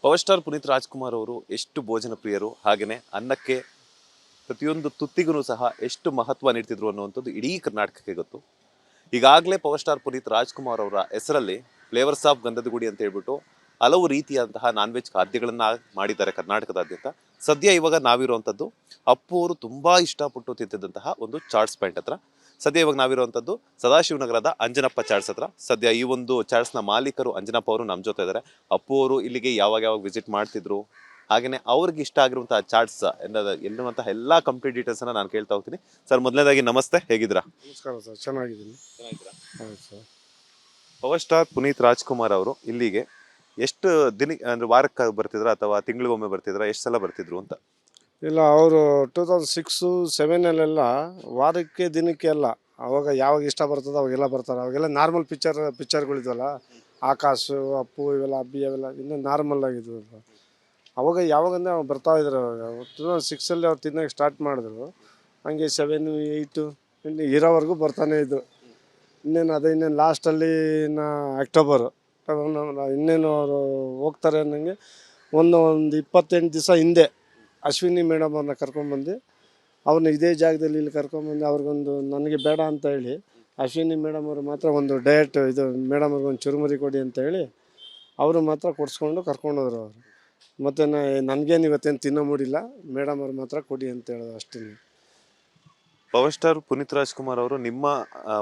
Power star Puneeth Rajkumar ಅವರು ಎಷ್ಟು ಭೋಜನ ಪ್ರಿಯರು, ಹಾಗೆಯೇ ಅನ್ನಕ್ಕೆ ಪ್ರತಿಯೊಂದು ತುತ್ತಿಗೂ ಸಹ ಎಷ್ಟು ಮಹತ್ವ ನೀಡ್ತಿದ್ರು ಅನ್ನುವಂಥದ್ದು ಇಡೀ ಕರ್ನಾಟಕಕ್ಕೆ ಗೊತ್ತು. ಈಗಾಗಲೇ ಪವರ್ ಸ್ಟಾರ್ ಪುನೀತ್ ರಾಜ್ಕುಮಾರ್ ಅವರ ಹೆಸರಲ್ಲಿ ಫ್ಲೇವರ್ಸ್ ಆಫ್ ಗಂಧದ ಗುಡಿ ಅಂತ ಹೇಳ್ಬಿಟ್ಟು ಹಲವು ರೀತಿಯಾದಂತಹ ನಾನ್ ವೆಜ್ ಖಾದ್ಯಗಳನ್ನ ಮಾಡಿದ್ದಾರೆ ಕರ್ನಾಟಕದಾದ್ಯಂತ. ಸದ್ಯ ಇವಾಗ ನಾವಿರುವಂಥದ್ದು ಅಪ್ಪು ಅವರು ತುಂಬಾ ಇಷ್ಟಪಟ್ಟು ತಿಂತಿದ್ದಂತಹ ಒಂದು ಚಾಟ್ಸ್ ಪಾಯಿಂಟ್ ಹತ್ರ. ಸದ್ಯ ಇವಾಗ ನಾವಿರುವಂಥದ್ದು ಸದಾಶಿವನಗರದ ಅಂಜನಪ್ಪ ಚಾಟ್ಸ್ ಹತ್ರ. ಸದ್ಯ ಈ ಒಂದು ಚಾಟ್ಸ್ನ ಮಾಲೀಕರು ಅಂಜನಪ್ಪ ಅವರು ನಮ್ಮ ಜೊತೆ ಇದ್ದಾರೆ. ಅಪ್ಪು ಅವರು ಇಲ್ಲಿಗೆ ಯಾವಾಗ ಯಾವಾಗ ವಿಸಿಟ್ ಮಾಡ್ತಿದ್ರು, ಹಾಗೆಯೇ ಅವ್ರಿಗೆ ಇಷ್ಟ ಆಗಿರುವಂತಹ ಚಾಟ್ಸ್ ಎನ್ನುವಂತಹ ಎಲ್ಲಾ ಕಂಪ್ಲೀಟ್ ಡೀಟೇಲ್ಸ್ ಅನ್ನ ನಾನು ಕೇಳ್ತಾ ಹೋಗ್ತೀನಿ. ಸರ್, ಮೊದಲನೇದಾಗಿ ನಮಸ್ತೆ, ಹೇಗಿದ್ದೀರಾ? ನಮಸ್ಕಾರ ಸರ್, ಚೆನ್ನಾಗಿದ್ದೀನಿ. ಹೌದು sir. Power star Puneeth Rajkumar ಅವರು ಇಲ್ಲಿಗೆ ಎಷ್ಟು ದಿನ ಅಂದ್ರೆ ವಾರಕ್ಕೆ ಬರ್ತಿದ್ರ ಅಥವಾ ತಿಂಗಳಿಗೊಮ್ಮೆ ಬರ್ತಿದ್ರ, ಎಷ್ಟು ಸಲ ಬರ್ತಿದ್ರು ಅಂತ? ಇಲ್ಲ, ಅವರು 2006-7 ವಾರಕ್ಕೆ ದಿನಕ್ಕೆ ಅಲ್ಲ, ಅವಾಗ ಯಾವಾಗ ಇಷ್ಟ ಬರ್ತದೋ ಅವಾಗೆಲ್ಲ ಬರ್ತಾರೆ. ಅವಾಗೆಲ್ಲ ನಾರ್ಮಲ್ ಪಿಕ್ಚರ್ಗಳಿದ್ವಲ್ಲ, ಆಕಾಶ್, ಅಪ್ಪು, ಇವೆಲ್ಲ ಅಬ್ಬಿ ಅವೆಲ್ಲ ಇನ್ನೂ ನಾರ್ಮಲ್ ಆಗಿದ್ವು. ಅವಾಗ ಯಾವಾಗಂದ್ರೆ ಅವ್ರು ಬರ್ತಾ ಇದ್ರು. 2006 ಅವ್ರು ತಿನ್ನೋಕೆ ಸ್ಟಾರ್ಟ್ ಮಾಡಿದ್ರು. ಹಂಗೆ 7, 8 ಇಲ್ಲಿ ಇರೋವರೆಗೂ ಬರ್ತಾನೆ ಇದ್ರು. ಇನ್ನೇನು ಲಾಸ್ಟಲ್ಲಿ ಅಕ್ಟೋಬರು ಇನ್ನೇನು ಅವರು ಹೋಗ್ತಾರೆ ಅನ್ನಂಗೆ ಒಂದು 28 ದಿವಸ ಹಿಂದೆ ಅಶ್ವಿನಿ ಮೇಡಮ್ ಅವ್ರನ್ನ ಕರ್ಕೊಂಡ್ಬಂದು ಅವ್ರನ್ನ ಇದೇ ಜಾಗದಲ್ಲಿ ಇಲ್ಲಿ ಕರ್ಕೊಂಡ್ಬಂದು ಅವ್ರಿಗೊಂದು ನನಗೆ ಬೇಡ ಅಂತ ಹೇಳಿ ಅಶ್ವಿನಿ ಮೇಡಮ್ ಅವರು ಮಾತ್ರ ಒಂದು ಡಯಟ್ ಇದು ಮೇಡಮ್ ಅವ್ರಿಗೊಂದು ಚುರುಮುರಿ ಕೊಡಿ ಅಂತ ಹೇಳಿ ಅವರು ಮಾತ್ರ ಕೊಡಿಸ್ಕೊಂಡು ಕರ್ಕೊಂಡೋದ್ರು ಅವರು. ಮತ್ತು ನನಗೇನು ಇವತ್ತೇನು ತಿನ್ನೋ ಮೂಡಿಲ್ಲ, ಮೇಡಮ್ ಅವ್ರು ಮಾತ್ರ ಕೊಡಿ ಅಂತ ಹೇಳೋದು ಅಷ್ಟೇ. ಪವರ್ ಸ್ಟಾರ್ ಪುನೀತ್ ರಾಜ್ಕುಮಾರ್ ಅವರು ನಿಮ್ಮ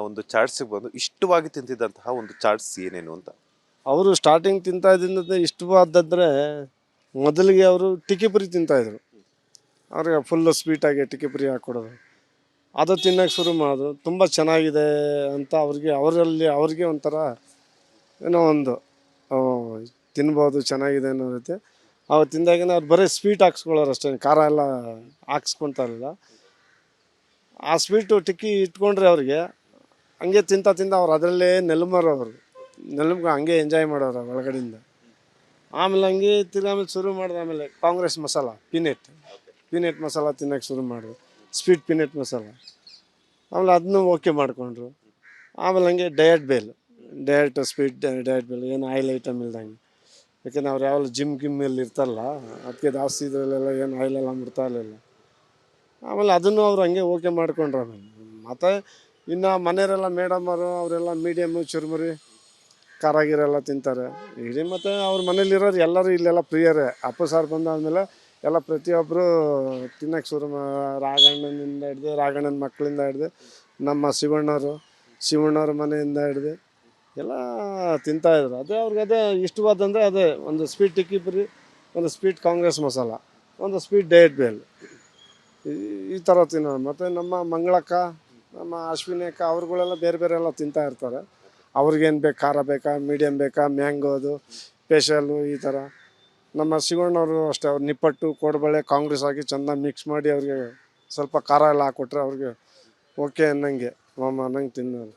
ಒಂದು ಚಾಟ್ಸ್ಗೆ ಬಂದು ಇಷ್ಟವಾಗಿ ತಿಂತಿದ್ದಂತಹ ಒಂದು ಚಾಟ್ಸ್ ಏನೇನು ಅಂತ? ಅವರು ಸ್ಟಾರ್ಟಿಂಗ್ ತಿಂತಾ ಇದ್ದಿಂದ ಇಷ್ಟವಾದಂದರೆ ಮೊದಲಿಗೆ ಅವರು ಟಿಕ್ಕಿಪುರಿ ತಿಂತಾಯಿದ್ರು. ಅವ್ರಿಗೆ ಫುಲ್ಲು ಸ್ವೀಟಾಗಿ ಟಿಕ್ಕಿಪುರಿ ಹಾಕ್ಕೊಡೋದು, ಅದು ತಿನ್ನೋಕ್ಕೆ ಶುರು ಮಾಡೋದು. ತುಂಬ ಚೆನ್ನಾಗಿದೆ ಅಂತ ಅವ್ರಿಗೆ ಒಂಥರ ಏನೋ ಒಂದು ತಿನ್ಬೋದು, ಚೆನ್ನಾಗಿದೆ ಅನ್ನೋ ರೀತಿ. ಅವ್ರು ತಿಂದಾಗನೇ ಅವ್ರು ಬರೀ ಸ್ವೀಟ್ ಹಾಕ್ಸ್ಕೊಳ್ಳೋರು ಅಷ್ಟೇ, ಖಾರ ಎಲ್ಲ ಹಾಕ್ಸ್ಕೊತಾ ಇರಲಿಲ್ಲ. ಆ ಸ್ವೀಟು ಟಿಕ್ಕಿ ಇಟ್ಕೊಂಡ್ರೆ ಅವ್ರಿಗೆ ಹಂಗೆ ತಿಂತ ಅವ್ರು ಅದರಲ್ಲೇ ನೆಲಮರೋರು, ಹಂಗೆ ಎಂಜಾಯ್ ಮಾಡೋರು ಒಳಗಡೆಯಿಂದ. ಆಮೇಲೆ ಹಂಗೆ ಆಮೇಲೆ ಶುರು ಮಾಡಿದೆ. ಆಮೇಲೆ ಕಾಂಗ್ರೆಸ್ ಮಸಾಲ ಪೀನೆಟ್ ಮಸಾಲ ತಿನ್ನೋಕ್ಕೆ ಶುರು ಮಾಡಿದ್ರು, ಸ್ವೀಟ್ ಪೀನೆಟ್ ಮಸಾಲ. ಆಮೇಲೆ ಅದನ್ನೂ ಓಕೆ ಮಾಡಿಕೊಂಡ್ರು. ಆಮೇಲೆ ಹಂಗೆ ಡಯಟ್ ಬೇಲ್ ಏನು ಆಯಿಲ್ ಐಟಮ್ ಇಲ್ದಂಗೆ. ಯಾಕೆಂದ್ರೆ ಅವ್ರು ಯಾವಾಗಲೂ ಜಿಮ್ ಇರ್ತಾರಲ್ಲ, ಅದಕ್ಕೆ ಜಾಸ್ತಿ ಇದರಲ್ಲೆಲ್ಲ ಏನು ಆಯಿಲೆಲ್ಲ ಮುಡ್ತಾ ಇರಲಿಲ್ಲ. ಆಮೇಲೆ ಅದನ್ನು ಅವ್ರು ಹಂಗೆ ಓಕೆ ಮಾಡ್ಕೊಂಡ್ರು. ಆಮೇಲೆ ಮತ್ತು ಇನ್ನು ಮನೆಯವರೆಲ್ಲ ಮೇಡಮ್ಮರು ಅವರೆಲ್ಲ ಮೀಡಿಯಮ್ಮು ಚುರುಮುರಿ ಖಾರ ಗೀರೆಲ್ಲ ತಿಂತಾರೆ ಇಡೀ. ಮತ್ತು ಅವ್ರ ಮನೇಲಿರೋರು ಎಲ್ಲರೂ ಇಲ್ಲೆಲ್ಲ ಪ್ರಿಯರೇ. ಅಪ್ಪು ಸಾರ್ ಬಂದಾದಮೇಲೆ ಎಲ್ಲ ಪ್ರತಿಯೊಬ್ಬರು ತಿನ್ನೋಕ್ಕೆ ಶುರು ರಾಘಣ್ಣನಿಂದ ಹಿಡ್ದು, ರಾಘಣ್ಣನ ಮಕ್ಕಳಿಂದ ಹಿಡ್ದು, ನಮ್ಮ ಶಿವಣ್ಣವ್ರ ಮನೆಯಿಂದ ಹಿಡ್ದು ಎಲ್ಲ ತಿಂತಾಯಿದ್ರು. ಅದೇ ಇಷ್ಟವಾದಂದರೆ ಅದೇ ಒಂದು ಸ್ವೀಟ್ ಟಿಕ್ಕಿಪುರಿ, ಒಂದು ಸ್ವೀಟ್ ಕಾಂಗ್ರೆಸ್ ಮಸಾಲ, ಒಂದು ಸ್ವೀಟ್ ಡಯಟ್ ಬೇಲ್, ಈ ಥರ ತಿನ್ನೋದು. ಮತ್ತು ನಮ್ಮ ಮಂಗಳಕ್ಕ, ನಮ್ಮ ಅಶ್ವಿನಿ ಅಕ್ಕ ಅವ್ರುಗಳೆಲ್ಲ ಬೇರೆ ಬೇರೆ ಎಲ್ಲ ತಿಂತಾಯಿರ್ತಾರೆ. ಅವ್ರಿಗೇನು ಬೇಕು, ಖಾರ ಬೇಕಾ, ಮೀಡಿಯಮ್ ಬೇಕಾ, ಮ್ಯಾಂಗೋದು ಸ್ಪೆಷಲು ಈ ಥರ. ನಮ್ಮ ಶಿವಣ್ಣವರು ಅಷ್ಟೇ, ಅವ್ರು ನಿಪ್ಪಟ್ಟು, ಕೋಡ್ಬಳೆ, ಕಾಂಗ್ರೆಸ್ ಹಾಕಿ ಚೆನ್ನಾಗಿ ಮಿಕ್ಸ್ ಮಾಡಿ ಅವ್ರಿಗೆ ಸ್ವಲ್ಪ ಖಾರ ಎಲ್ಲ ಹಾಕ್ಕೊಟ್ರೆ ಅವ್ರಿಗೆ ಓಕೆ ಅನ್ನಂಗೆ ಮಾಮ ಅನ್ನಂಗೆ ತಿನ್ನೋರು.